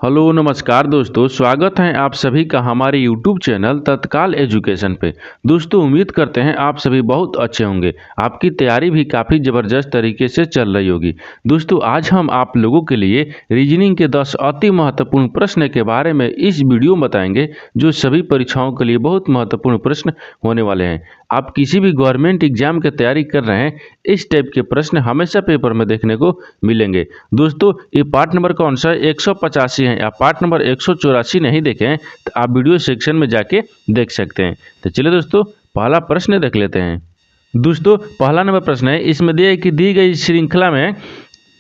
Hello नमस्कार दोस्तों, स्वागत है आप सभी का हमारे यूट्यूब चैनल तत्काल एजुकेशन पे। दोस्तों उम्मीद करते हैं आप सभी बहुत अच्छे होंगे। आपकी तैयारी भी काफ़ी ज़बरदस्त तरीके से चल रही होगी। दोस्तों आज हम आप लोगों के लिए रीजनिंग के 10 अति महत्वपूर्ण प्रश्न के बारे में इस वीडियो में बताएंगे, जो सभी परीक्षाओं के लिए बहुत महत्वपूर्ण प्रश्न होने वाले हैं। आप किसी भी गवर्नमेंट एग्जाम की तैयारी कर रहे हैं, इस टाइप के प्रश्न हमेशा पेपर में देखने को मिलेंगे। दोस्तों ये पार्ट नंबर कौन सा है? 185 है। आप पार्ट नंबर 184 नहीं देखे हैं तो आप वीडियो सेक्शन में जाके देख सकते हैं। तो चलिए दोस्तों पहला प्रश्न देख लेते हैं। दोस्तों पहला नंबर प्रश्न है, इसमें दिया है कि दी गई श्रृंखला में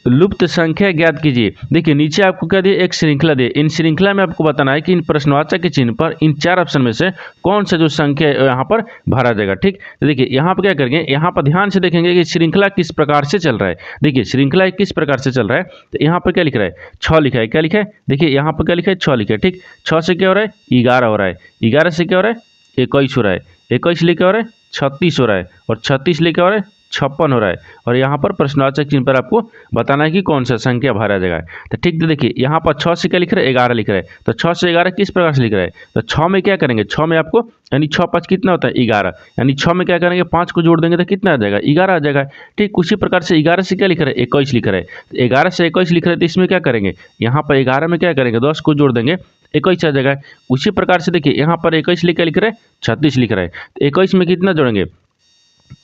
लुप्त संख्या ज्ञात कीजिए। देखिए नीचे आपको क्या दिया, एक श्रृंखला दी। इन श्रृंखला में आपको बताना है कि इन प्रश्नवाचक के चिन्ह पर इन चार ऑप्शन में से कौन सा जो संख्या है यहाँ पर भरा जाएगा। ठीक, तो देखिए यहाँ पर क्या करेंगे, यहाँ पर ध्यान से देखेंगे कि श्रृंखला किस प्रकार से चल रहा है। देखिए श्रृंखला किस प्रकार से चल रहा है, तो यहाँ पर क्या लिख रहा है, 6 लिखा है। क्या लिखा है, देखिए यहाँ पर क्या लिखा है, 6 लिखा है। ठीक, 6 से क्या हो रहा है, 11 हो रहा है। 11 से क्या हो रहा है, 21 हो रहा है। 21 लेके हो रहा है, 36 हो रहा है। और 36 लेके हो रहा है, 56 हो रहा है। और यहाँ पर प्रश्नवाचक चिन्ह पर आपको बताना है कि कौन सा संख्या भरा जाएगा। तो ठीक, तो देखिए यहाँ पर 6 से क्या लिख रहा है, 11 लिख रहा है। तो 6 से 11 किस प्रकार से लिख रहा है, तो 6 में क्या करेंगे, 6 में आपको यानी 6 5 कितना होता है, 11। यानी 6 में क्या करेंगे, 5 को जोड़ देंगे तो कितना आ जाएगा, 11 आ जाएगा। ठीक, उसी प्रकार से 11 से क्या लिख रहा है, 21 लिख रहा है। तो 11 से 21 लिख रहा है, तो इसमें क्या करेंगे, यहाँ पर 11 में क्या करेंगे, 10 को जोड़ देंगे, 21 आ जाएगा। उसी प्रकार से देखिए यहाँ पर 21 लिख रहा है, 36 लिख रहा है। तो 21 में कितना जोड़ेंगे,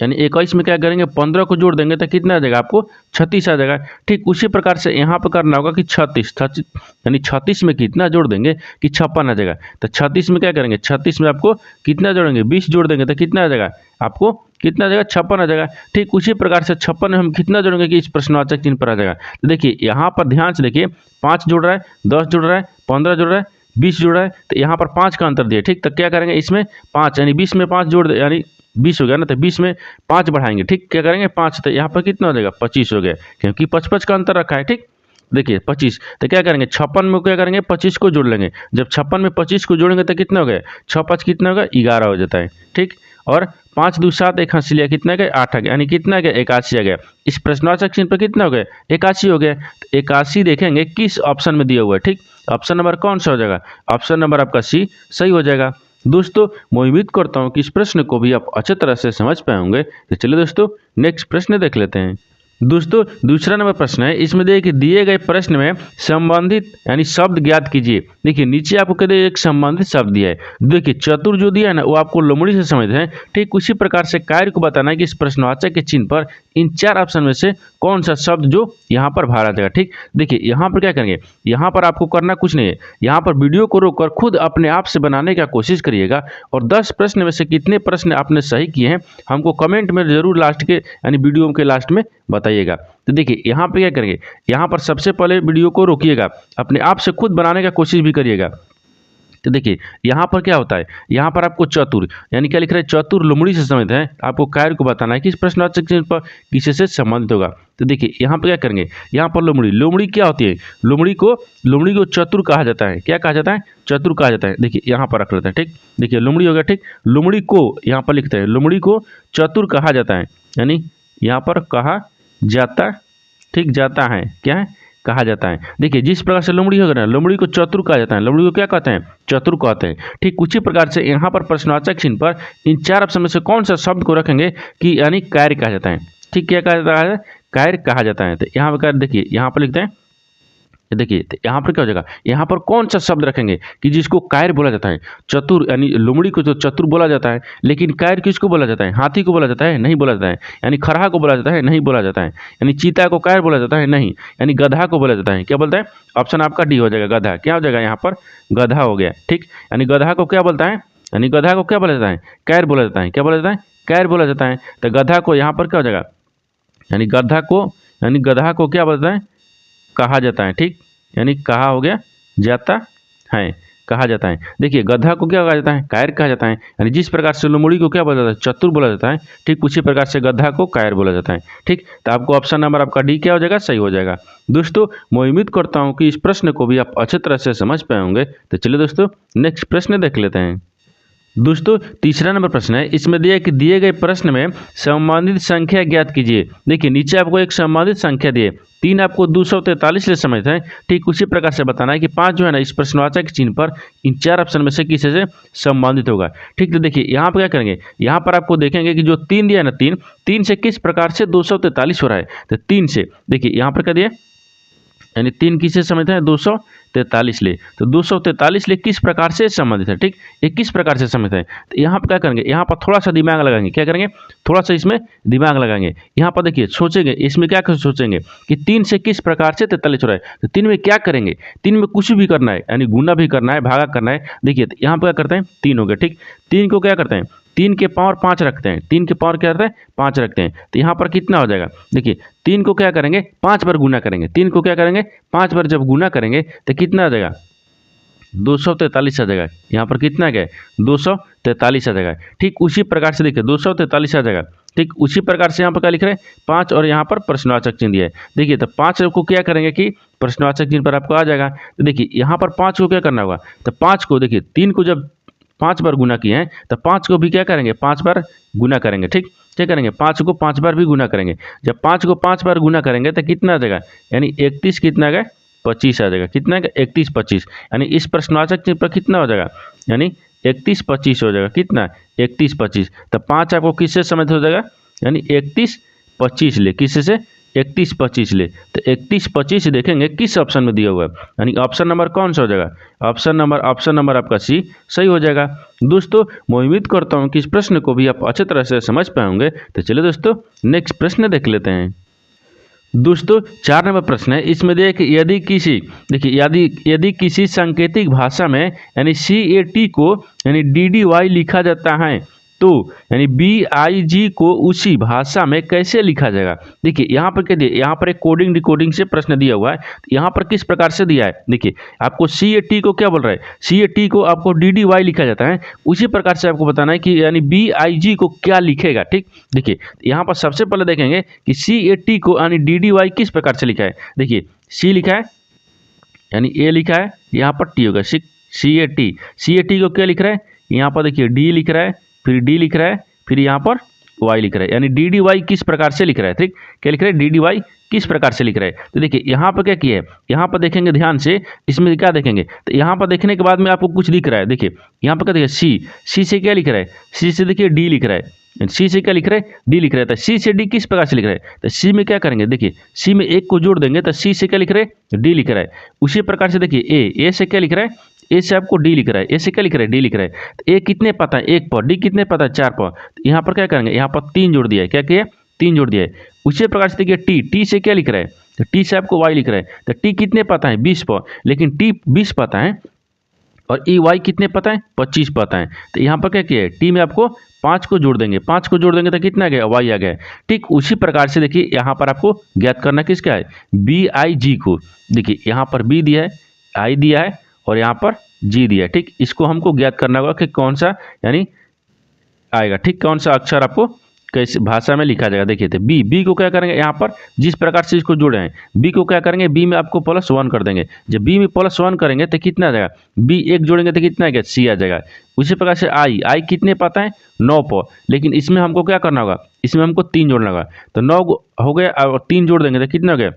यानी 21 में क्या करेंगे, 15 को जोड़ देंगे तो कितना आ जाएगा, आपको 36 आ जाएगा। ठीक उसी प्रकार से यहाँ पर करना होगा कि 36 यानी 36 में कितना जोड़ देंगे कि 56 आ जाएगा। तो 36 में क्या करेंगे, 36 में आपको कितना जोड़ेंगे, 20 जोड़ देंगे तो कितना आ जाएगा, आपको कितना आ जाएगा, 56 आ जाएगा। ठीक उसी प्रकार से 56 में हम कितना जोड़ेंगे कि इस प्रश्नवाचक चिन्ह पर आ जाएगा। तो देखिए यहाँ पर ध्यान से देखिए, 5 जुड़ रहा है, 10 जुड़ रहा है, 15 जुड़ रहा है, 20 जुड़ रहा है। तो यहाँ पर 5 का अंतर दिया। ठीक, तो क्या करेंगे, इसमें 5 यानी 20 में 5 जोड़ दे, यानी 20 हो गया ना, तो 20 में 5 बढ़ाएंगे। ठीक, क्या करेंगे 5, तो यहाँ पर कितना हो जाएगा, 25 हो गया, क्योंकि 55 का अंतर रखा है। ठीक, देखिए 25, तो क्या करेंगे 56 में क्या करेंगे, 25 को जोड़ लेंगे। जब 56 में 25 को जोड़ेंगे तो कितना हो गया, 6 5 कितना होगा, 11 हो जाता है। ठीक, और 5 2 7 एक हंस लिया, कितना गया, 8 आ गया, यानी कितना गया, 81 आ गया। इस प्रश्नवाचक चिन्ह पर कितना हो गया, 81 हो गया। तो 81 देखेंगे किस ऑप्शन में दिया हुआ है। ठीक, ऑप्शन नंबर कौन सा हो जाएगा, ऑप्शन नंबर आपका सी सही हो जाएगा। दोस्तों मैं उम्मीद करता हूं कि इस प्रश्न को भी आप अच्छे तरह से समझ पाए होंगे। तो चलिए दोस्तों नेक्स्ट प्रश्न देख लेते हैं। दोस्तों दूसरा नंबर प्रश्न है, इसमें देखिए दिए गए प्रश्न में संबंधित यानी शब्द ज्ञात कीजिए। देखिए नीचे आपको कहते हैं एक संबंधित शब्द दिया है। देखिए चतुर जो दिया है ना, वो आपको लोमड़ी से समझते हैं। ठीक उसी प्रकार से कार्य को बताना है कि इस प्रश्नवाचक के चिन्ह पर इन चार ऑप्शन में से कौन सा शब्द जो यहाँ पर भरा जाएगा। ठीक, देखिए यहाँ पर क्या करेंगे, यहाँ पर आपको करना कुछ नहीं है, यहाँ पर वीडियो को रोककर खुद अपने आप से बनाने का कोशिश करिएगा। और 10 प्रश्न में से कितने प्रश्न आपने सही किए हैं हमको कमेंट में जरूर लास्ट के यानी वीडियो के लास्ट में बताइएगा। तो देखिए यहाँ पे क्या करेंगे, यहाँ पर सबसे पहले वीडियो को रोकिएगा, अपने आप से खुद बनाने का कोशिश भी करिएगा। तो देखिए यहाँ पर क्या होता है, यहाँ पर आपको चतुर यानी क्या लिख रहा है, चतुर लोमड़ी से संबंधित है। आपको कार्य को बताना है कि इस प्रश्नवाचक चिन्ह पर किसी से संबंधित होगा। तो देखिए यहाँ पर क्या करेंगे, यहाँ पर लोमड़ी, लोमड़ी क्या होती है, लोमड़ी को चतुर कहा जाता है। क्या कहा जाता है, चतुर कहा जाता है। देखिए यहाँ पर रख लेते हैं। ठीक, देखिए लोमड़ी हो गया। ठीक, लोमड़ी को यहाँ पर लिखते हैं, लोमड़ी को चतुर कहा जाता है, यानी यहाँ पर कहा जाता, ठीक जाता है, क्या है, कहा जाता है। देखिए जिस प्रकार से लोमड़ी होगा ना, लोमड़ी को चतुर कहा जाता है, लोमड़ी को क्या कहते हैं, चतुर कहते हैं। ठीक उसी प्रकार से यहाँ पर प्रश्नवाचक चिन्ह पर इन चार ऑप्शन में से कौन सा शब्द को रखेंगे कि यानी कार्य कहा जाता है। ठीक, क्या कहा जाता है, कार्य कहा जाता है। तो यहाँ पर देखिए यहाँ पर लिखते हैं, देखिए तो यहाँ पर क्या हो जाएगा, यहाँ पर कौन सा शब्द रखेंगे कि जिसको कायर बोला जाता है। चतुर यानी लोमड़ी को तो चतुर बोला जाता है, लेकिन कायर किसको बोला जाता है, हाथी को बोला जाता है, नहीं बोला जाता है। यानी खरहा को बोला जाता है, नहीं बोला जाता है। यानी चीता को कायर बोला जाता है, नहीं। यानी गधा को बोला जाता है, क्या बोलता है, ऑप्शन आपका डी हो जाएगा, गधा। क्या हो जाएगा, यहाँ पर गधा हो गया। ठीक, यानी गधा को क्या बोलता है, यानी गधा को क्या बोला जाता है, कायर बोला जाता है। क्या बोला जाता है, कायर बोला जाता है। तो गधा को यहाँ पर क्या हो जाएगा, यानी गधा को क्या बोलता है, कहा जाता है। ठीक, यानी कहा हो गया जाता है, कहा जाता है। देखिए गधा को क्या कहा जाता है, कायर कहा जाता है। यानी जिस प्रकार से लोमड़ी को क्या बोला जाता है, चतुर बोला जाता है। ठीक उसी प्रकार से गधा को कायर बोला जाता है। ठीक, तो आपको ऑप्शन नंबर आपका डी क्या हो जाएगा, सही हो जाएगा। दोस्तों मैं उम्मीद करता हूँ कि इस प्रश्न को भी आप अच्छे तरह से समझ पाए होंगे। तो चलिए दोस्तों नेक्स्ट प्रश्न देख लेते हैं। दोस्तों तीसरा नंबर प्रश्न है, इसमें दिया है कि दिए गए प्रश्न में संबंधित संख्या ज्ञात कीजिए। देखिए नीचे आपको एक संबंधित संख्या दिए, 3 आपको 243 ले समझते हैं। ठीक उसी प्रकार से बताना है कि 5 जो है ना इस प्रश्नवाचक चिन्ह पर इन 4 ऑप्शन में से किसी से संबंधित होगा। ठीक तो देखिए यहाँ पर क्या करेंगे, यहाँ पर आपको देखेंगे कि जो 3 दिया है ना, 3 से किस प्रकार से 243 हो रहा है। तो 3 से देखिए यहाँ पर क्या दिया, यानी 3 किससे समझते हैं, 243 ले। तो 243 ले किस प्रकार से संबंधित है, ठीक ये किस प्रकार से समझते हैं। तो यहाँ पर क्या करेंगे, यहाँ पर थोड़ा सा दिमाग लगाएंगे। क्या करेंगे, थोड़ा सा इसमें दिमाग लगाएंगे। यहाँ पर देखिए सोचेंगे, इसमें क्या सोचेंगे कि 3 से किस प्रकार से 43 हो रहा है। तो 3 में क्या करेंगे, 3 में कुछ भी करना है, यानी गुना भी करना है, भागा करना है। देखिए तो यहाँ पर क्या करते हैं, 3 हो गया। ठीक 3 को क्या करते हैं, 3 के पावर 5 रखते हैं, 3 के पावर क्या करते हैं, 5 रखते हैं। तो यहाँ पर कितना हो जाएगा, देखिए 3 को क्या करेंगे, 5 बार गुना करेंगे। 3 को क्या करेंगे, 5 बार जब गुना करेंगे तो कितना आ जाएगा, 243 आ जाएगा। यहाँ पर कितना गया, 243 आ जाएगा। ठीक उसी प्रकार से देखिए 243 आ जाएगा। ठीक उसी प्रकार से यहाँ पर क्या लिख रहे हैं, 5 और यहाँ पर प्रश्नवाचक चिन्ह दिया है। देखिए तो 5 को क्या करेंगे कि प्रश्नवाचक चिन्ह पर आपको आ जाएगा। तो देखिए यहाँ पर 5 को क्या करना होगा, तो 5 को देखिए 3 को जब 5 बार गुना किए हैं तो 5 को भी क्या करेंगे, 5 बार गुना करेंगे। ठीक क्या करेंगे, 5 को 5 बार भी गुना करेंगे। जब 5 को 5 बार गुना करेंगे तो कितना आ जाएगा, यानी 31 कितना गया, 25 आ जाएगा। कितना का 31 25, यानी इस प्रश्नवाचक चिन्ह पर कितना हो जाएगा, यानी 31 25 हो जाएगा। कितना 31 25, तो 5 आपको किससे समझ हो जाएगा, यानी 31 25 ले, किससे से 31 25 ले। तो 31 25 देखेंगे किस ऑप्शन में दिया हुआ है, यानी ऑप्शन नंबर कौन सा हो जाएगा, ऑप्शन नंबर आपका सी सही हो जाएगा। दोस्तों मैं उम्मीद करता हूँ कि इस प्रश्न को भी आप अच्छे तरह से समझ पाएंगे। तो चलिए दोस्तों नेक्स्ट प्रश्न देख लेते हैं। दोस्तों 4 नंबर प्रश्न है, इसमें देखिए यदि किसी सांकेतिक भाषा में यानी CAT को यानी DDY लिखा जाता है तो यानी BIG को उसी भाषा में कैसे लिखा जाएगा। देखिए यहाँ पर क्या दिया, यहाँ पर एक कोडिंग डिकोडिंग से प्रश्न दिया हुआ है। यहाँ पर किस प्रकार से दिया है, देखिए आपको CAT को क्या बोल रहा है, CAT को आपको DDY लिखा जाता है। उसी प्रकार से आपको बताना है कि यानी BIG को क्या लिखेगा। ठीक देखिए यहाँ पर सबसे पहले देखेंगे कि CAT को यानी DDY किस प्रकार से लिखा है। देखिए C लिखा है, यानी A लिखा है, यहाँ पर T होगा। CAT को क्या लिख रहा है, यहाँ पर देखिए D लिख रहा है, फिर D लिख रहा है, फिर यहाँ पर Y लिख रहा है, यानी DDY किस प्रकार से लिख रहा है। ठीक क्या लिख रहा है, DDY किस प्रकार से लिख रहा है। तो देखिए यहाँ पर क्या किया है, यहाँ पर देखेंगे ध्यान से, इसमें क्या देखेंगे, तो यहाँ पर देखने के बाद में आपको कुछ दिख रहा है। देखिए यहाँ पर क्या देखिए C से क्या लिख रहा है, C से देखिए D लिख रहा है, C से क्या लिख रहा है, D लिख रहा है। तो C से D किस प्रकार से लिख रहा है, तो C में क्या करेंगे, देखिए C में एक को जोड़ देंगे तो C से क्या लिख रहा है, D लिख रहा है। उसी प्रकार से देखिए A से क्या लिख रहा है, ए से आपको D लिख रहा है, ए से क्या लिख रहा है, D लिख रहा है। तो ए कितने पता है, 1 पर, D कितने पता है, 4 पर। तो यहाँ पर क्या करेंगे, यहाँ पर 3 जोड़ दिया है। क्या किया, 3 जोड़ दिया है। उसी प्रकार से देखिए T से क्या लिख रहा है, तो T से आपको Y लिख रहा है। तो T कितने पता है, 20 पर, लेकिन T 20 पता है और EY कितने पता है, 25 पता है। तो यहाँ पर क्या किया है, T में आपको 5 को जोड़ देंगे, 5 को जोड़ देंगे तो कितना आ गया, Y आ गया। ठीक उसी प्रकार से देखिए यहाँ पर आपको ज्ञात करना किसका है, BIG को। देखिए यहाँ पर B दिया है, I दिया है और यहाँ पर G दिया है। ठीक इसको हमको ज्ञात करना होगा कि कौन सा यानी आएगा। ठीक कौन सा अक्षर आपको कैसे भाषा में लिखा जाएगा। देखिए तो बी को क्या करेंगे, यहाँ पर जिस प्रकार से इसको जोड़े हैं बी को क्या करेंगे, बी में आपको +1 कर देंगे। जब बी में +1 करेंगे तो कितना आ जाएगा, बी 1 जोड़ेंगे तो कितना आ गया, सी आ जाएगा। उसी प्रकार से आई कितने पता है, 9 पर, लेकिन इसमें हमको क्या करना होगा, इसमें हमको 3 जोड़ना होगा। तो 9 हो गया और 3 जोड़ देंगे तो कितना हो गया,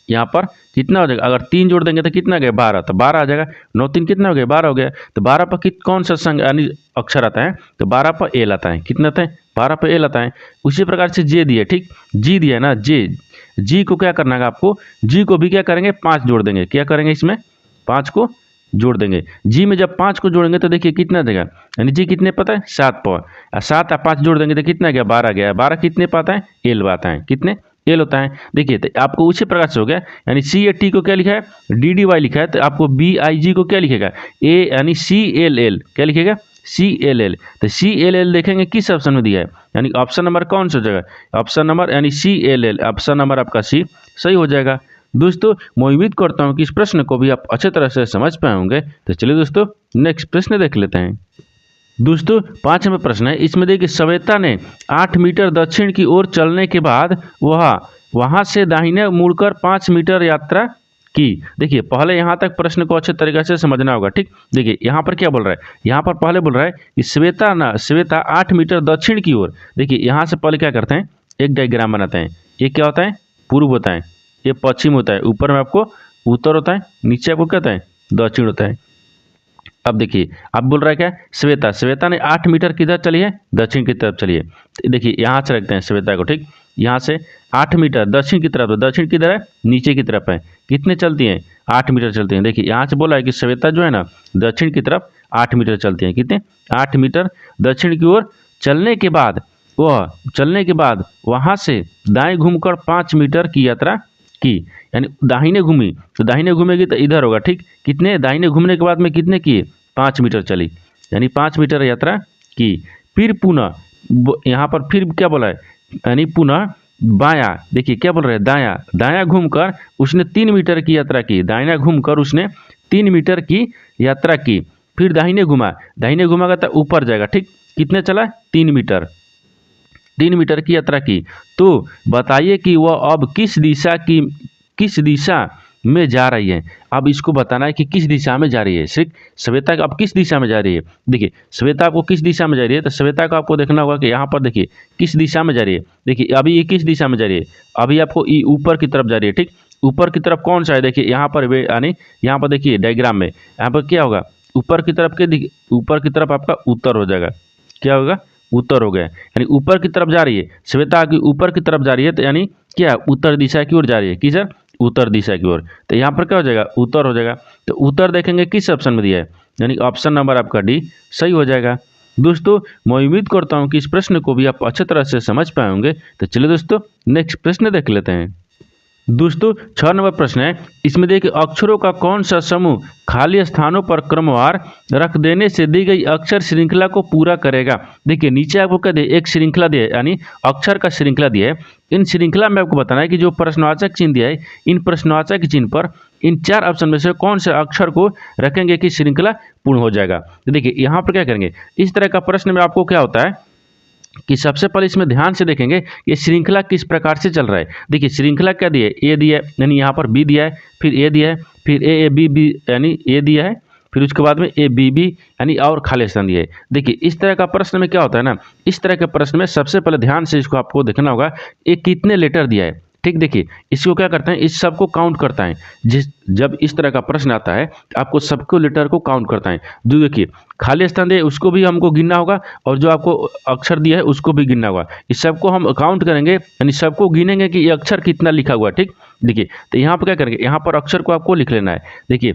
यहाँ पर कितना हो जाएगा, अगर 3 जोड़ देंगे तो कितना गया, 12। तो 12 आ जाएगा, 9 3 कितना हो गया, 12 हो गया। तो 12 पर कौन सा संग यानी अक्षर आता है, तो 12 पर एल आता है। कितना आता है, 12 पर एल आता है। उसी प्रकार से जे दिया, ठीक जी दिया ना, जी को क्या करना है आपको, जी को भी क्या करेंगे, 5 जोड़ देंगे। क्या करेंगे, इसमें 5 को जोड़ देंगे। जी में जब 5 को जोड़ेंगे तो देखिए कितना देगा, यानी जी कितने पता है, 7 पर। 7 और 5 जोड़ देंगे तो कितना गया, 12 गया। 12 कितने पाता है, एल आता है। कितने एल होता है। देखिए तो आपको उसी प्रकार से हो गया, यानी CAT को क्या लिखा है, DDY लिखा है, तो आपको BIG को क्या लिखेगा, ए यानी CLL क्या लिखेगा, CLL। तो CLL देखेंगे किस ऑप्शन में दिया है, यानी ऑप्शन नंबर कौन सा हो जाएगा, ऑप्शन नंबर यानी CLL, ऑप्शन नंबर आपका सी सही हो जाएगा। दोस्तों मैं उम्मीद करता हूँ कि इस प्रश्न को भी आप अच्छे तरह से समझ पाए होंगे। तो चलिए दोस्तों नेक्स्ट प्रश्न देख लेते हैं। दोस्तों 5 नंबर प्रश्न है, इसमें देखिए श्वेता ने 8 मीटर दक्षिण की ओर चलने के बाद वहाँ से दाहिने मुड़कर 5 मीटर यात्रा की। देखिए पहले यहाँ तक प्रश्न को अच्छे तरीके से समझना होगा, ठीक। देखिए यहाँ पर क्या बोल रहा है, यहाँ पर पहले बोल रहा है कि श्वेता 8 मीटर दक्षिण की ओर। देखिए यहाँ से पहले क्या करते हैं, एक डायग्राम बनाते हैं। ये क्या होता है, पूर्व होता है, ये पश्चिम होता है, ऊपर में आपको उत्तर होता है, नीचे आपको क्या होता है, दक्षिण होता है। अब देखिए अब बोल रहा है क्या, श्वेता ने 8 मीटर किधर चली है, दक्षिण की तरफ चली है। देखिए यहाँ से रखते हैं श्वेता को, ठीक। यहाँ से 8 मीटर दक्षिण की तरफ, तो दक्षिण किधर है, नीचे की तरफ है। कितने चलती हैं, 8 मीटर चलती हैं। देखिए यहाँ से बोला है कि श्वेता जो है ना दक्षिण की तरफ 8 मीटर चलती हैं। कितने, 8 मीटर दक्षिण की ओर चलने के बाद वहाँ से दाएं घूमकर 5 मीटर की यात्रा की। यानी दाहिने घूमी, तो दाहिने घूमेगी तो इधर होगा, ठीक। कितने, दाहिने घूमने के बाद में कितने किए, 5 मीटर चली, यानी 5 मीटर यात्रा की। फिर पुनः यहाँ पर फिर क्या बोला है, यानी पुनः बायां, देखिए क्या बोल रहे हैं, दायां घूमकर उसने 3 मीटर की यात्रा की। दाहिना घूमकर उसने 3 मीटर की यात्रा की। फिर दाहिने घुमागा तो ऊपर जाएगा, ठीक। कितने चला, 3 मीटर की यात्रा की। तो बताइए कि वह अब किस दिशा में जा रही है। अब इसको बताना है कि किस दिशा में जा रही है। सिर्फ श्वेता अब किस दिशा में जा रही है। देखिए श्वेता आपको किस दिशा में जा रही है, तो श्वेता को आपको देखना होगा कि यहाँ पर देखिए किस दिशा में जा रही है। देखिए अभी ये किस दिशा में जा रही है, अभी आपको ये ऊपर की तरफ जा रही है, ठीक। ऊपर की तरफ कौन सा है, देखिए यहाँ पर वे, यानी यहाँ पर देखिए डायग्राम में यहाँ पर क्या होगा, ऊपर की तरफ आपका उत्तर हो जाएगा। क्या होगा, उत्तर हो गया। यानी ऊपर की तरफ जा रही है श्वेता की, ऊपर की तरफ जा रही है, तो यानी क्या, उत्तर दिशा की ओर जा रही है। किस, उत्तर दिशा की ओर। तो यहाँ पर क्या हो जाएगा, उत्तर हो जाएगा। तो उत्तर देखेंगे किस ऑप्शन में दिया है, यानी ऑप्शन नंबर आपका डी सही हो जाएगा। दोस्तों मैं उम्मीद करता हूँ कि इस प्रश्न को भी आप अच्छी तरह से समझ पाए होंगे। तो चलिए दोस्तों नेक्स्ट प्रश्न देख लेते हैं। दोस्तों 6 नंबर प्रश्न है, इसमें देखिए अक्षरों का कौन सा समूह खाली स्थानों पर क्रमवार रख देने से दी गई अक्षर श्रृंखला को पूरा करेगा। देखिए नीचे आपको क्या दिया, एक श्रृंखला दिया है, यानी अक्षर का श्रृंखला दिया है। इन श्रृंखला में आपको बताना है कि जो प्रश्नवाचक चिन्ह दिया है, इन प्रश्नवाचक चिन्ह पर इन 4 ऑप्शन में से कौन से अक्षर को रखेंगे कि श्रृंखला पूर्ण हो जाएगा। तो देखिए यहाँ पर क्या करेंगे, इस तरह का प्रश्न में आपको क्या होता है कि सबसे पहले इसमें ध्यान से देखेंगे ये श्रृंखला किस प्रकार से चल रहा है। देखिए श्रृंखला क्या दिया है, ए दिया है, यानी यहाँ पर बी दिया है, फिर ए दिया है, फिर ए बी बी, यानी ए दिया है, फिर उसके बाद में ए बी बी, यानी और खाली स्थान दिया है। देखिए इस तरह का प्रश्न में क्या होता है ना, इस तरह के प्रश्न में सबसे पहले ध्यान से इसको आपको देखना होगा ये कितने लेटर दिया है, ठीक। देखिए इसको क्या करते हैं, इस सब को काउंट करता है। जब इस तरह का प्रश्न आता है आपको सबको लेटर को काउंट करता है। जो देखिए खाली स्थान दिए उसको भी हमको गिनना होगा, और जो आपको अक्षर दिया है उसको भी गिनना होगा। इस सबको हम काउंट करेंगे, यानी सबको गिनेंगे कि ये अक्षर कितना लिखा हुआ है, ठीक। देखिए तो यहाँ पर क्या करेंगे, यहाँ पर अक्षर को आपको लिख लेना है। देखिए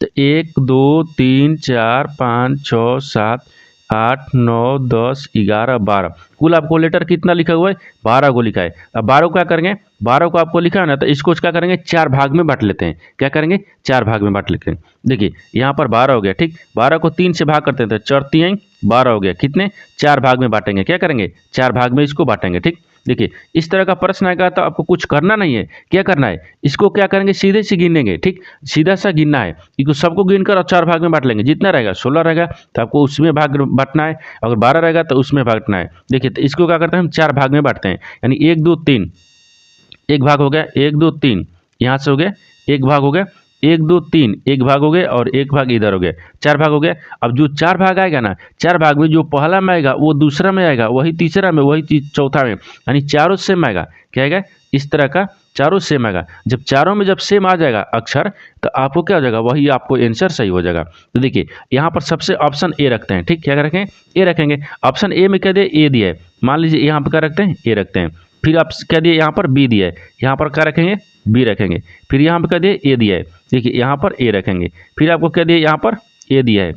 तो 1 2 3 4 5 6 7 8 9 10 11 12, कुल आपको लेटर कितना लिखा हुआ है, 12 को लिखा है। अब 12 को क्या करेंगे, 12 को आपको लिखा है ना, तो इसको क्या करेंगे, 4 भाग में बांट लेते हैं। क्या करेंगे, 4 भाग में बांट लेते हैं। देखिए यहाँ पर 12 हो गया, ठीक। 12 को 3 से भाग करते हैं तो 4 3 12 हो गया। कितने, 4 भाग में बांटेंगे। क्या करेंगे, 4 भाग में इसको बांटेंगे, ठीक। देखिए इस तरह का प्रश्न आएगा तो आपको कुछ करना नहीं है। क्या करना है, इसको क्या करेंगे, सीधे से गिनेंगे, ठीक। सीधा सा गिनना है, इसको सबको गिनकर और 4 भाग में बांट लेंगे। जितना रहेगा 16 रहेगा तो आपको उसमें भाग बांटना है, अगर 12 रहेगा तो उसमें बांटना है। देखिए तो इसको क्या करते हैं, हम 4 भाग में बांटते हैं, यानी 1 2 3, एक भाग हो गया, 1 2 3 यहाँ से हो गया, एक भाग हो गया, 1 2 3 एक भाग हो गया, और एक भाग इधर हो गया, 4 भाग हो गया। अब जो 4 भाग आएगा ना, 4 भाग में जो पहला में आएगा वो दूसरा में आएगा, वही तीसरा में, वही चौथा में, यानी चारों सेम आएगा। क्या आएगा, इस तरह का चारों सेम आएगा। जब चारों में जब सेम आ जाएगा अक्षर, तो आपको क्या हो जाएगा, वही आपको आंसर सही हो जाएगा। तो देखिए यहाँ पर सबसे ऑप्शन ए रखते हैं, ठीक। क्या रखें, ए रखेंगे। ऑप्शन ए में क्या दिया, ए दिया है, मान लीजिए यहाँ पर क्या रखते हैं, ए रखते हैं। फिर आप क्या दिए, यहाँ पर बी दिया है, यहाँ पर क्या रखेंगे, बी रखेंगे। फिर यहाँ पर क्या दिए, ए दिया है, देखिए यहाँ पर ए रखेंगे। फिर आपको क्या दिए, यहाँ पर ए दिया है,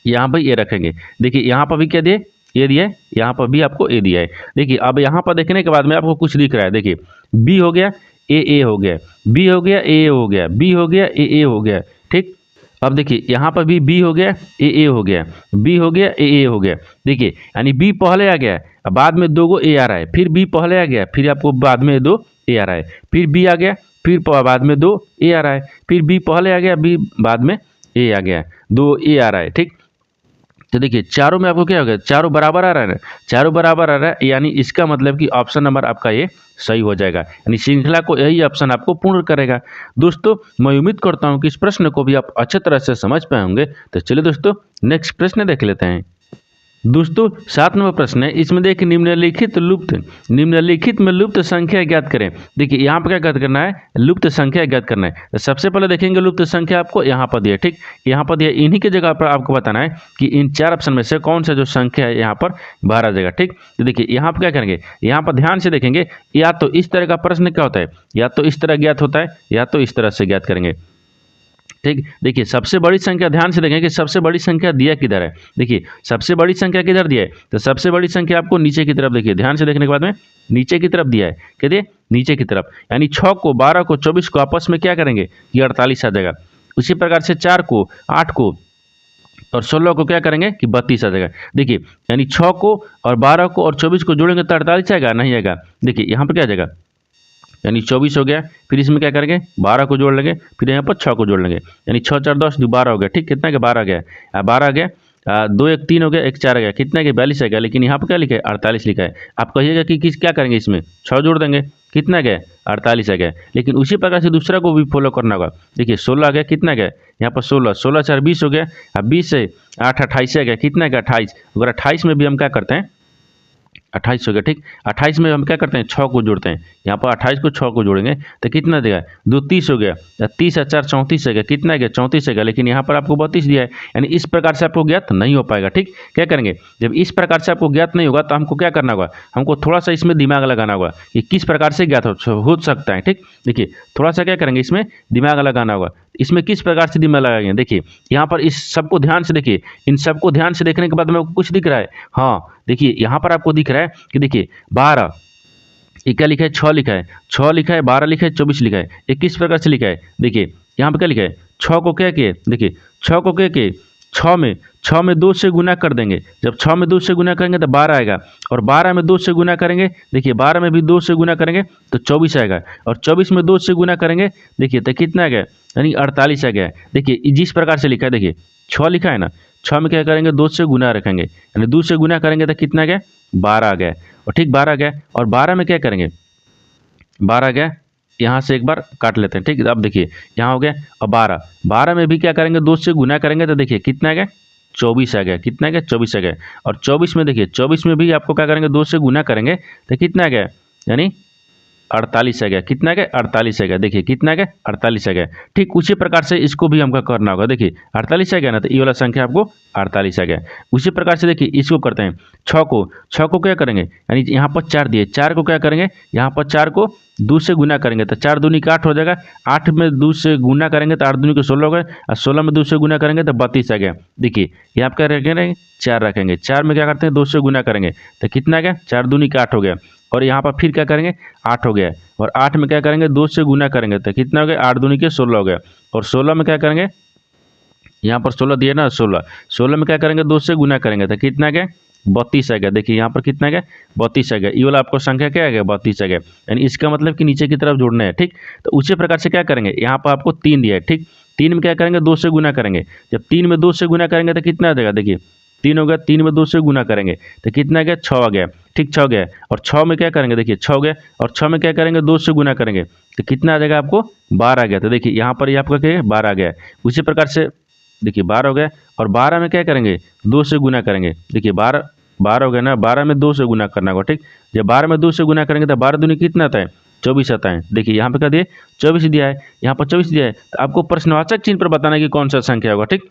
यहाँ पर ए रखेंगे। देखिए यहाँ पर भी क्या दिए, ए दिया है, यहाँ पर भी आपको ए दिया है। देखिए अब यहाँ पर देखने के बाद में आपको कुछ दिख रहा है। देखिए बी हो गया, ए हो गया, बी हो गया, ए हो गया, बी हो गया, ए हो गया, ठीक। अब देखिए यहाँ पर भी बी हो गया, ए हो गया, बी हो गया, ए हो गया। देखिए यानी बी पहले आ गया, अब बाद में 2 गो ए आ रहा है, फिर बी पहले आ गया, फिर आपको बाद में 2 ए आ रहा है, फिर बी आ गया, फिर बाद में 2 ए आ रहा है, फिर बी पहले आ गया, बी बाद में ए आ गया, 2 ए आ रहा है, ठीक। तो देखिए चारों में आपको क्या हो गया, चारों बराबर आ रहा है ना, चारों बराबर आ रहा है, यानी इसका मतलब कि ऑप्शन नंबर आपका ये सही हो जाएगा, यानी श्रृंखला को यही ऑप्शन आपको पूर्ण करेगा। दोस्तों मैं उम्मीद करता हूं कि इस प्रश्न को भी आप अच्छे तरह से समझ पाए होंगे। तो चलिए दोस्तों नेक्स्ट प्रश्न देख लेते हैं। दोस्तों 7 नंबर प्रश्न है, इसमें देखिए निम्नलिखित में लुप्त संख्या ज्ञात करें। देखिए यहाँ पर क्या ज्ञात करना है, लुप्त संख्या ज्ञात करना है। तो सबसे पहले देखेंगे लुप्त संख्या आपको यहाँ पर दिया, ठीक, यहाँ पर दिया, इन्हीं की जगह पर आपको बताना है कि इन 4 ऑप्शन में से कौन सा जो संख्या है यहाँ पर बाहर आ जाएगा, ठीक। तो देखिए यहाँ पर क्या करेंगे, यहाँ पर ध्यान से देखेंगे, या तो इस तरह का प्रश्न क्या होता है, या तो इस तरह ज्ञात होता है, या तो इस तरह से ज्ञात करेंगे, ठीक। देखिए सबसे बड़ी संख्या, ध्यान से देखें कि सबसे बड़ी संख्या दिया किधर है। देखिए सबसे बड़ी संख्या किधर दिया है, तो सबसे बड़ी संख्या आपको नीचे की तरफ, देखिए ध्यान से देखने के बाद में नीचे की तरफ दिया है, क्या दिया, नीचे की तरफ, यानी 6 को 12 को 24 को आपस में क्या करेंगे, ये 48 आ जाएगा। उसी प्रकार से 4 को 8 को और 16 को क्या करेंगे कि 32 आ जाएगा। देखिए यानी 6 को और 12 को और 24 को जोड़ेंगे तो 48 आएगा, नहीं आएगा। देखिए यहाँ पर क्या आ जाएगा, यानी 24 हो गया, फिर इसमें क्या करेंगे 12 को जोड़ लेंगे, फिर यहाँ पर 6 को जोड़ लेंगे, यानी 6 4 10 12 हो गया, ठीक। कितना का 12 आ गया, 12 आ गया, 2 1 3 हो गया, 1 4 आ गया, कितना के 42 आ गया। लेकिन यहाँ पर क्या लिखा है 48 लिखा है। आप कहिएगा कि किस क्या करेंगे, इसमें 6 जोड़ देंगे, कितना गया 48 आ गया। लेकिन उसी प्रकार से दूसरा को भी फॉलो करना होगा। देखिए 16 आ गया, कितना गया यहाँ पर 16, 16 4 20 हो गया, अब 20 से 8 28 आ गया, कितना गया 28। अगर 28 में भी हम क्या करते हैं 28 हो गया, ठीक। 28 में हम क्या करते हैं 6 को जोड़ते हैं, यहाँ पर 28 को 6 को जोड़ेंगे तो कितना देगा 2 30 हो गया, 30 और 4 34 है गया, कितना गया 34 है गया। लेकिन यहाँ पर आपको 32 दिया है, यानी इस प्रकार से आपको ज्ञात नहीं हो पाएगा, ठीक। क्या करेंगे, जब इस प्रकार से आपको ज्ञात नहीं होगा तो हमको क्या करना होगा, हमको थोड़ा सा इसमें दिमाग लगाना होगा कि किस प्रकार से ज्ञात हो सकता है, ठीक। देखिए थोड़ा सा क्या करेंगे, इसमें दिमाग लगाना होगा। इसमें किस प्रकार से दिमाग लगाएंगे, देखिए यहाँ पर इस सबको ध्यान से देखिए, इन सबको ध्यान से देखने के बाद में कुछ दिख रहा है, हाँ देखिए यहाँ पर आपको दिख रहा है कि देखिए 12, ये क्या लिखा है 6 लिखा है, 6 लिखा है, 12 लिखा है, 24 लिखा है, ये किस प्रकार से लिखा है। देखिए यहाँ पर क्या लिखा है 6 को क्या किए, देखिए 6 को क्या किए 6 में 2 से गुना कर देंगे। जब 6 में 2 से गुना करेंगे तो 12 आएगा, और 12 में 2 से गुना करेंगे, देखिए 12 में भी 2 से गुना करेंगे तो 24 आएगा, और 24 में 2 से गुना करेंगे देखिए तो कितना आ गया, यानी 48 आ गया। देखिए जिस प्रकार से लिखा है, देखिए 6 लिखा है ना, 6 में क्या करेंगे 2 से गुना रखेंगे, यानी 2 से गुना करेंगे तो कितना आ गया 12 आ गया, और ठीक 12 आ गया। और 12 में क्या करेंगे 12 आ गया, यहाँ से एक बार काट लेते हैं, ठीक। अब देखिए यहाँ हो गया, और 12 में भी क्या करेंगे 2 से गुना करेंगे तो देखिए कितना आ गया 24 आ गया, कितना आ गया 24 आ गया। और 24 में देखिए 24 में भी आपको क्या करेंगे 2 से गुना करेंगे तो कितना आ गया, यानी 48 आ गया, कितना आ गया 48 आ गया। देखिए कितना आ गया 48 आ गया। ठीक उसी प्रकार से इसको भी हमको करना होगा। देखिए 48 आ गया ना, तो ये वाला संख्या आपको 48 आ गया। उसी प्रकार से देखिए इसको करते हैं 6 को क्या करेंगे, यानी यहाँ पर 4 दिए, 4 को क्या करेंगे, यहाँ पर 4 को 2 से गुना करेंगे तो 4 दूनी का 8 हो जाएगा। 8 में 2 से गुना करेंगे तो 8 दूनी के 16 हो गए, और 16 में 2 से गुना करेंगे तो 32 आ गया। देखिए यहाँ पर क्या रखेंगे 4 रखेंगे, 4 में क्या करते हैं 2 से गुना करेंगे तो कितना आ गया 4 दूनी का 8 हो गया। और यहाँ पर फिर क्या करेंगे 8 हो गया, और 8 में क्या करेंगे 2 से गुना करेंगे तो कितना हो गया 8 दूनी के 16 हो गया। और 16 में क्या करेंगे, यहाँ पर 16 दिए ना, 16 में क्या करेंगे 2 से गुना करेंगे तो कितना आ गया 32 आ गया। देखिए यहाँ पर कितना आ गया 32 आ गया। ये वाला आपको संख्या क्या आ गया 32 आ गया, यानी इसका मतलब कि नीचे की तरफ जोड़ना है। ठीक, तो उसी प्रकार से क्या करेंगे, यहाँ पर आपको 3 दिया है। ठीक, 3 में क्या करेंगे 2 से गुना करेंगे। जब 3 में 2 से गुना करेंगे तो कितना आ जाएगा, देखिए 3 हो गया, 3 में 2 से गुना करेंगे तो कितना आ गया 6 आ गया। ठीक 6 गया, और 6 में क्या करेंगे, देखिए 6 हो गया, और 6 में क्या करेंगे 2 से गुना करेंगे तो कितना आ जाएगा आपको 12 आ गया। तो देखिए यहाँ पर ये आपका क्या है 12 आ गया। उसी प्रकार से देखिए 12 हो गया, और 12 में क्या करेंगे 2 से गुना करेंगे। देखिए 12 हो गया ना, 12 में 2 से गुना करना होगा। ठीक, जब 12 में 2 से गुना करेंगे तो 12 दूनी कितना आता है 24 आता है। देखिए यहाँ पे क्या दिए 24 दिया है, यहाँ पर 24 दिया है, तो आपको प्रश्नवाचक चिन्ह पर बताना है कि कौन सा संख्या होगा। ठीक,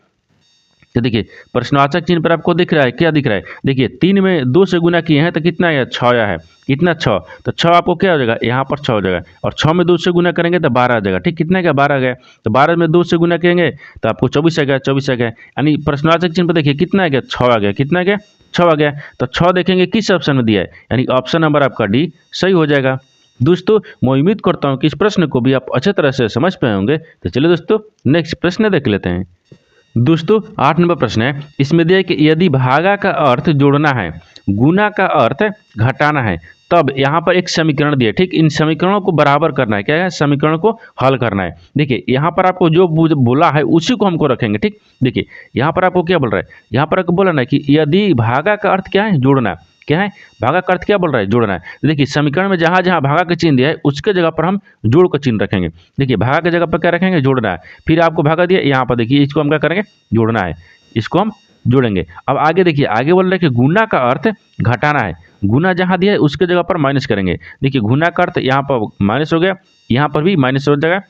तो देखिए प्रश्नवाचक चिन्ह पर आपको दिख रहा है, क्या दिख रहा है, देखिए 3 में 2 से गुना किए हैं तो कितना आया 6 आया है। कितना 6, तो 6 आपको क्या हो जाएगा, यहाँ पर 6 हो जाएगा, और 6 में 2 से गुना करेंगे तो 12 आ जाएगा। ठीक, कितना क्या 12 आ गया, तो 12 में 2 से गुना करेंगे तो आपको 24 आ गया, 24 आ गया। यानी प्रश्नवाचक चिन्ह पर देखिए कितना आ गया 6 आ गया, कितना आ गया 6 आ गया। तो 6 देखेंगे किस ऑप्शन में दिया है, यानी ऑप्शन नंबर आपका डी सही हो जाएगा। दोस्तों मैं उम्मीद करता हूँ कि इस प्रश्न को भी आप अच्छे तरह से समझ पाए होंगे। तो चलिए दोस्तों नेक्स्ट प्रश्न देख लेते हैं। दोस्तों 8 नंबर प्रश्न है, इसमें दिया है कि यदि भागा का अर्थ जोड़ना है, गुना का अर्थ घटाना है, तब यहाँ पर एक समीकरण दिया, ठीक, इन समीकरणों को बराबर करना है, क्या है, समीकरण को हल करना है। देखिए यहाँ पर आपको जो बोला है उसी को हमको रखेंगे, ठीक। देखिए यहाँ पर आपको क्या बोल रहा है, यहाँ पर आपको बोला ना कि यदि भागा का अर्थ क्या है, जोड़ना, क्या है, भागा का अर्थ क्या बोल रहा है, जोड़ना है। तो देखिए समीकरण में जहाँ जहाँ भागा का चिन्ह दिया है उसके जगह पर हम जोड़ का चिन्ह रखेंगे। देखिए भागा की जगह पर क्या रखेंगे, जोड़ना है। फिर आपको भागा दिया, यहाँ पर देखिए इसको हम क्या करेंगे, जोड़ना है, इसको हम जोड़ेंगे। अब आगे देखिए, आगे बोल रहे हैं कि गुना का अर्थ घटाना है, गुना जहाँ दिया है उसके जगह पर माइनस करेंगे। देखिए गुना का अर्थ यहाँ पर माइनस हो गया, यहाँ पर भी माइनस हो जाएगा,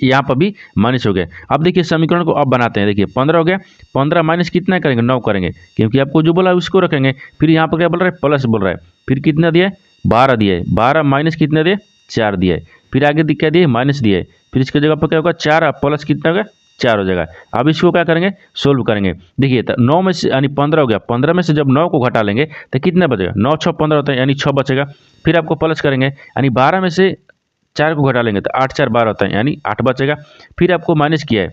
यहाँ पर भी माइनस हो गया। अब देखिए समीकरण को अब बनाते हैं। देखिए 15 हो गया, 15 माइनस कितना करेंगे, 9 करेंगे, क्योंकि आपको जो बोला है उसको रखेंगे। फिर यहाँ पर क्या बोल रहा है, प्लस बोल रहा है। फिर कितना दिया है, 12 दिया है, 12 माइनस कितना दिया, 4 दिया है। फिर आगे क्या दिया, माइनस दिया है। फिर इसके जगह पर क्या होगा, 4 प्लस कितना होगा, 4 हो जाएगा। अब इसको क्या करेंगे, सोल्व करेंगे। देखिए तो 9 में से यानी 15 हो गया, 15 में से जब 9 को घटा लेंगे तो कितना बचेगा, 9 6 15 होता है, यानी 6 बचेगा। फिर आपको प्लस करेंगे, यानी 12 में से 4 को घटा लेंगे तो 8 4 12 होता है, यानी 8 बचेगा। फिर आपको माइनस किया है,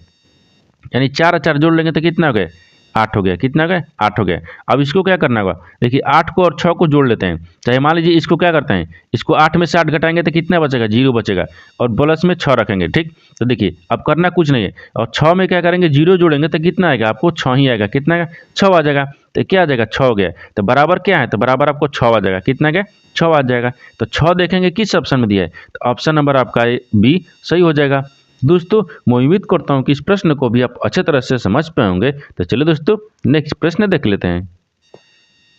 यानी 4 4 जोड़ लेंगे तो कितना हो गया, 8 हो गया। कितना हो गया, 8 हो गया। अब इसको क्या करना होगा, देखिए 8 को और 6 को जोड़ लेते हैं। चाहे मान लीजिए इसको क्या करते हैं, इसको 8 में से 8 घटाएंगे तो कितना बचेगा, 0 बचेगा, और प्लस में 6 रखेंगे, ठीक। तो देखिए अब करना कुछ नहीं है, और 6 में क्या करेंगे, 0 जोड़ेंगे तो कितना आएगा, आपको 6 ही आएगा। कितना आएगा, 6 आ जाएगा। तो क्या आ जाएगा, 6 हो गया। तो बराबर क्या है, तो बराबर आपको 6 आ जाएगा। कितना क्या, 6 आ जाएगा। तो 6 देखेंगे किस ऑप्शन में दिया है, तो ऑप्शन नंबर आपका बी सही हो जाएगा। दोस्तों मैं उम्मीद करता हूं कि इस प्रश्न को भी आप अच्छे तरह से समझ पाए होंगे। तो चलिए दोस्तों नेक्स्ट प्रश्न देख लेते हैं।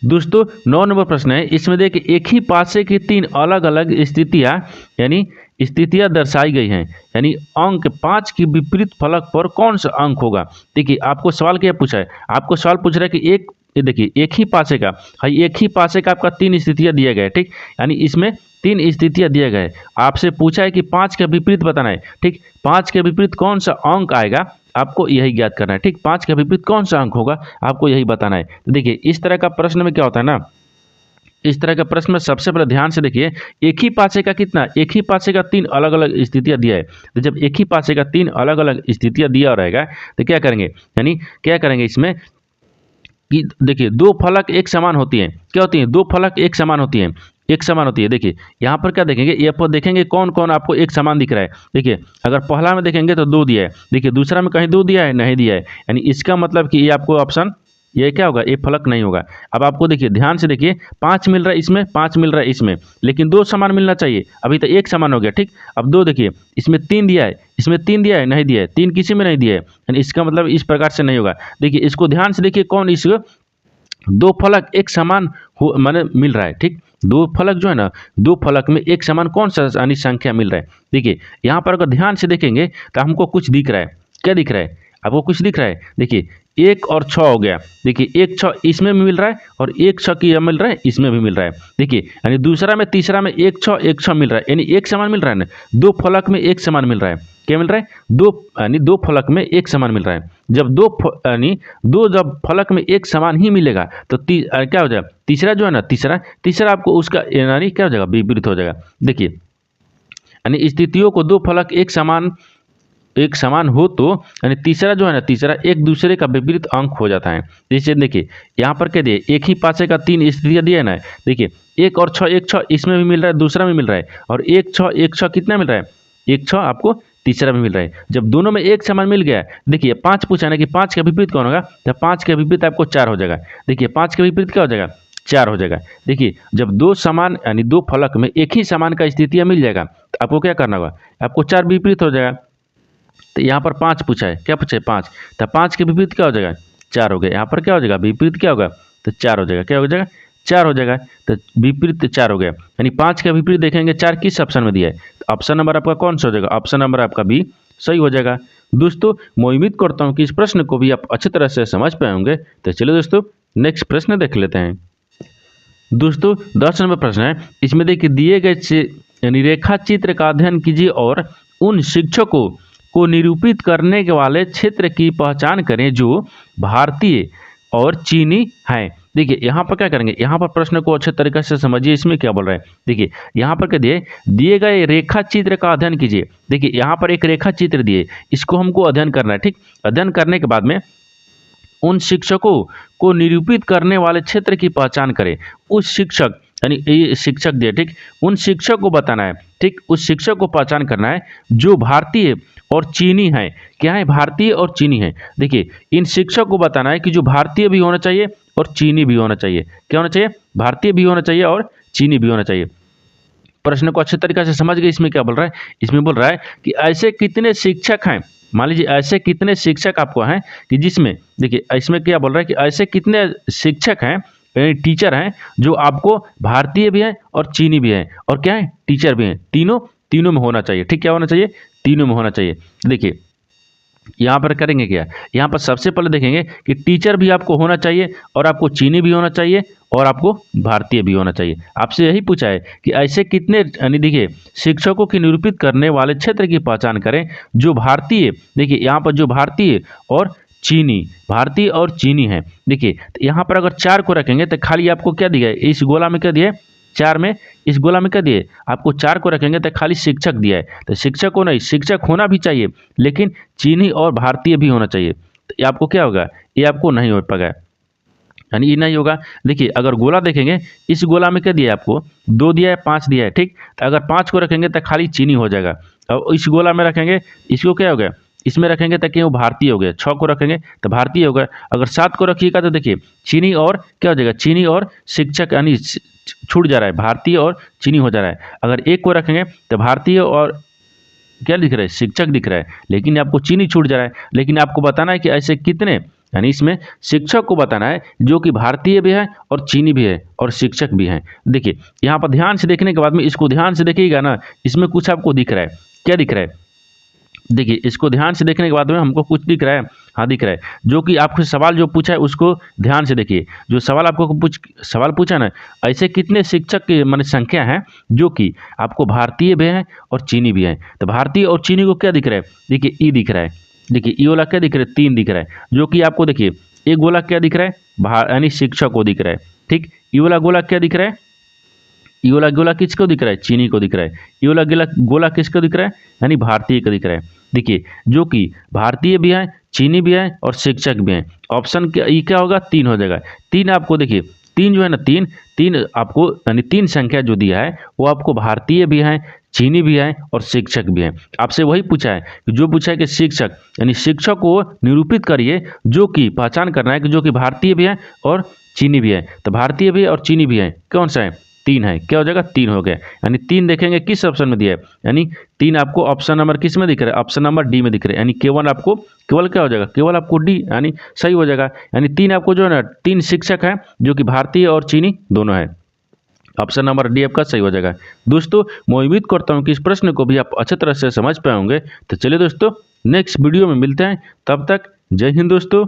दोस्तों 9 नंबर प्रश्न है, इसमें देखिए एक ही पासे की 3 अलग अलग स्थितियां यानी स्थितियां दर्शाई गई हैं, यानी अंक 5 की विपरीत फलक पर कौन सा अंक होगा। देखिए आपको सवाल क्या पूछा है, आपको सवाल पूछ रहा है कि एक, ये देखिए एक ही पासे का, भाई एक ही पासे का आपका 3 स्थितियां दिया गया है, ठीक, यानी इसमें 3 स्थितियां दिए गए। आपसे पूछा है कि 5 के विपरीत बताना है, ठीक, 5 के विपरीत कौन सा अंक आएगा, आपको यही ज्ञात करना है, ठीक। 5 के विपरीत कौन सा अंक होगा, आपको यही बताना है। तो देखिए इस तरह का प्रश्न में क्या होता है ना, इस तरह का प्रश्न में सबसे पहले ध्यान से देखिए, एक ही पासे का कितना, एक ही पासे का 3 अलग अलग स्थितियां दिया है। तो जब एक ही पासे का 3 अलग अलग स्थितियां दिया रहेगा तो क्या करेंगे, यानी क्या करेंगे इसमें कि देखिए 2 फलक एक समान होती हैं, क्या होती हैं, 2 फलक एक समान होती हैं, एक समान होती है। देखिए यहाँ पर क्या देखेंगे, ये पर देखेंगे कौन कौन आपको एक समान दिख रहा है। देखिए अगर पहला में देखेंगे तो 2 दिया है, देखिए दूसरा में कहीं 2 दिया है, नहीं दिया है, यानी इसका मतलब कि ये आपको ऑप्शन ये क्या होगा, ये फलक नहीं होगा। अब आपको देखिए ध्यान से देखिए, 5 मिल रहा है इसमें, 5 मिल रहा है इसमें, लेकिन 2 समान मिलना चाहिए, अभी तो एक समान हो गया, ठीक। अब 2 देखिए, इसमें 3 दिया है, इसमें 3 दिया है, नहीं दिया है, 3 किसी में नहीं दिया है, यानी इसका मतलब इस प्रकार से नहीं होगा। देखिए इसको ध्यान से देखिए, कौन इस 2 फलक एक समान हो माने मिल रहा है, ठीक। 2 फलक जो है ना, 2 फलक में एक समान कौन सा यानी संख्या मिल रहा है। देखिए यहाँ पर अगर ध्यान से देखेंगे तो हमको कुछ दिख रहा है, क्या दिख रहा है, आपको कुछ दिख रहा है। देखिए 1 और 6 हो गया, देखिए 1 6 इसमें भी मिल रहा है, और 1 6 की मिल रहा है, इसमें भी मिल रहा है। देखिए यानी दूसरा में तीसरा में 1 6 मिल रहा है, यानी एक समान मिल रहा है ना, 2 फलक में एक समान मिल रहा है। क्या मिल रहा है, 2 यानी 2 फलक में एक समान मिल रहा है। जब 2 यानी 2 जब फलक में एक समान ही मिलेगा तो क्या हो जाएगा, तीसरा जो है ना, तीसरा आपको उसका यानी क्या हो जाएगा, विपरीत हो जाएगा। देखिए यानी स्थितियों को 2 फलक एक समान हो तो यानी तीसरा जो है ना, तीसरा एक दूसरे का विपरीत अंक हो जाता है। जैसे देखिए यहाँ पर क्या दिए, एक ही पासे का 3 स्थितियां दिया है ना, देखिए 1 और 6 इसमें भी मिल रहा है, दूसरा में मिल रहा है, और 1 6 कितना मिल रहा है, 1 6 आपको तीसरा में मिल रहा है। जब दोनों में एक समान मिल गया, देखिए 5 पूछा ना कि 5 का विपरीत कौन होगा, तो 5 के विपरीत आपको 4 हो जाएगा। देखिए 5 के विपरीत क्या हो जाएगा, 4 हो जाएगा। देखिए जब 2 समान यानी 2 फलक में एक ही समान का स्थितियां मिल जाएगा तो आपको क्या करना होगा, आपको 4 विपरीत हो जाएगा। तो यहाँ पर 5 पूछा है, क्या पूछा है, 5, तो 5 के विपरीत क्या हो जाएगा, 4 हो गया। यहाँ पर क्या हो जाएगा, विपरीत क्या होगा, तो 4 हो जाएगा, क्या हो जाएगा, 4 हो जाएगा। तो विपरीत 4 हो गया, यानी 5 का विपरीत देखेंगे 4 किस ऑप्शन में दिया है, तो ऑप्शन नंबर आपका कौन सा हो जाएगा, ऑप्शन नंबर आपका बी सही हो जाएगा। दोस्तों मैं उम्मीद करता हूँ कि इस प्रश्न को भी आप अच्छी तरह से समझ पाए होंगे। तो चलिए दोस्तों नेक्स्ट प्रश्न देख लेते हैं। दोस्तों 10 नंबर प्रश्न है, इसमें देखिए दिए गए यानी रेखा चित्र का अध्ययन कीजिए और उन शिक्षकों को निरूपित करने के वाले क्षेत्र की पहचान करें जो भारतीय और चीनी हैं। देखिए यहाँ पर क्या करेंगे, यहाँ पर प्रश्न को अच्छे तरीके से समझिए, इसमें क्या बोल रहा है। देखिए यहाँ पर क्या दिए गए रेखा चित्र का अध्ययन कीजिए। देखिए यहाँ पर एक रेखा चित्र दिए, इसको हमको अध्ययन करना है, ठीक। अध्ययन करने के बाद में उन शिक्षकों को निरूपित करने वाले क्षेत्र की पहचान करें। उस शिक्षक यानी ये शिक्षक दिए, ठीक, उन शिक्षक को बताना है, ठीक, उस शिक्षक को पहचान करना है जो भारतीय और चीनी है। क्या है? भारतीय और चीनी है। देखिए, इन शिक्षक को बताना है कि जो भारतीय भी होना चाहिए और चीनी भी होना चाहिए। क्या होना चाहिए? भारतीय भी होना चाहिए और चीनी भी होना चाहिए। प्रश्न को अच्छे तरीके से समझ गए। इसमें क्या बोल रहा है? इसमें बोल रहा है कि ऐसे कितने शिक्षक हैं, मान लीजिए ऐसे कितने शिक्षक आपको हैं कि जिसमें, देखिए इसमें क्या बोल रहा है कि ऐसे कितने शिक्षक हैं, टीचर हैं जो आपको भारतीय भी हैं और चीनी भी हैं और क्या है? टीचर भी हैं। तीनों तीनों में होना चाहिए, ठीक, क्या होना चाहिए? तीनों में होना चाहिए। देखिए यहाँ पर करेंगे क्या, यहाँ पर सबसे पहले देखेंगे कि टीचर भी आपको होना चाहिए और आपको चीनी भी होना चाहिए और आपको भारतीय भी होना चाहिए। आपसे यही पूछा है कि ऐसे कितने, यानी देखिए शिक्षकों की निरूपित करने वाले क्षेत्र की पहचान करें जो भारतीय, देखिए यहाँ पर जो भारतीय और चीनी, भारतीय और चीनी है। देखिए तो यहाँ पर अगर 4 को रखेंगे तो खाली आपको क्या दिया है? इस गोला में क्या दिया है? 4 में, इस गोला में क्या दिए? आपको 4 को रखेंगे तो खाली शिक्षक दिया है। तो शिक्षक को नहीं, शिक्षक होना भी चाहिए लेकिन चीनी और भारतीय भी होना चाहिए। तो ये आपको क्या होगा? ये आपको नहीं हो पाएगा, यानी ये नहीं होगा। देखिए अगर गोला देखेंगे, इस गोला में क्या दिया है? आपको 2 दिया है, 5 दिया है, ठीक। तो अगर 5 को रखेंगे तो खाली चीनी हो जाएगा और इस गोला में रखेंगे, इसको क्या हो गया? इसमें रखेंगे तो क्या वो भारतीय हो गया। 6 को रखेंगे तो भारतीय होगा। अगर 7 को रखिएगा तो देखिए चीनी और क्या हो जाएगा? चीनी और शिक्षक, यानी छूट जा रहा है, भारतीय और चीनी हो जा रहा है। अगर 1 को रखेंगे तो भारतीय और क्या दिख रहा है? शिक्षक दिख रहा है, लेकिन आपको चीनी छूट जा रहा है। लेकिन आपको बताना है कि ऐसे कितने, यानी इसमें शिक्षक को बताना है जो कि भारतीय भी है और चीनी भी है और शिक्षक भी हैं। देखिए यहाँ पर ध्यान से देखने के बाद में, इसको ध्यान से देखिएगा ना, इसमें कुछ आपको दिख रहा है। क्या दिख रहा है? देखिए इसको ध्यान से देखने के बाद में हमको कुछ दिख रहा है। हाँ दिख रहा है। जो कि आपको सवाल जो पूछा है उसको ध्यान से देखिए। जो सवाल आपको सवाल पूछा ना, ऐसे कितने शिक्षक की मान संख्या है जो कि आपको भारतीय भी हैं और चीनी भी हैं। तो भारतीय और चीनी को क्या दिख रहा है? देखिए ई दिख रहा है। देखिए ई वाला क्या दिख रहा है? 3 दिख रहा है। जो कि आपको देखिए एक गोला क्या दिख रहा है? यानी शिक्षक को दिख रहा है, ठीक। ई वाला गोला क्या दिख रहा है? ये वाला गोला किसको दिख रहा है? चीनी को दिख रहा है। ये वाला गोला किसको दिख रहा है? यानी भारतीय को दिख रहा है। देखिए जो कि भारतीय भी है, चीनी भी है और शिक्षक भी हैं। ऑप्शन क्या होगा? 3 हो जाएगा। 3 आपको देखिए, 3 जो है ना, 3 आपको, यानी 3 संख्या जो दिया है वो आपको भारतीय भी हैं, चीनी भी है और शिक्षक भी हैं। आपसे वही पूछा है कि जो पूछा है कि शिक्षक, यानी शिक्षक को निरूपित करिए जो कि पहचान करना है कि जो कि भारतीय भी है और चीनी भी है। तो भारतीय भी है और चीनी भी है, कौन सा है? 3 है। क्या हो जाएगा? 3 हो गया। यानी 3 देखेंगे किस ऑप्शन में दिया है, यानी 3 आपको ऑप्शन नंबर किस में दिख रहा है? ऑप्शन नंबर डी में दिख रहा है। यानी केवल आपको, केवल क्या हो जाएगा? केवल आपको डी, यानी सही हो जाएगा। यानी 3 आपको जो है ना, 3 शिक्षक हैं जो कि भारतीय और चीनी दोनों है। ऑप्शन नंबर डी आपका सही हो जाएगा। दोस्तों मैं उम्मीद करता हूँ कि इस प्रश्न को भी आप अच्छी तरह से समझ पाए होंगे। तो चलिए दोस्तों नेक्स्ट वीडियो में मिलते हैं, तब तक जय हिंद दोस्तों।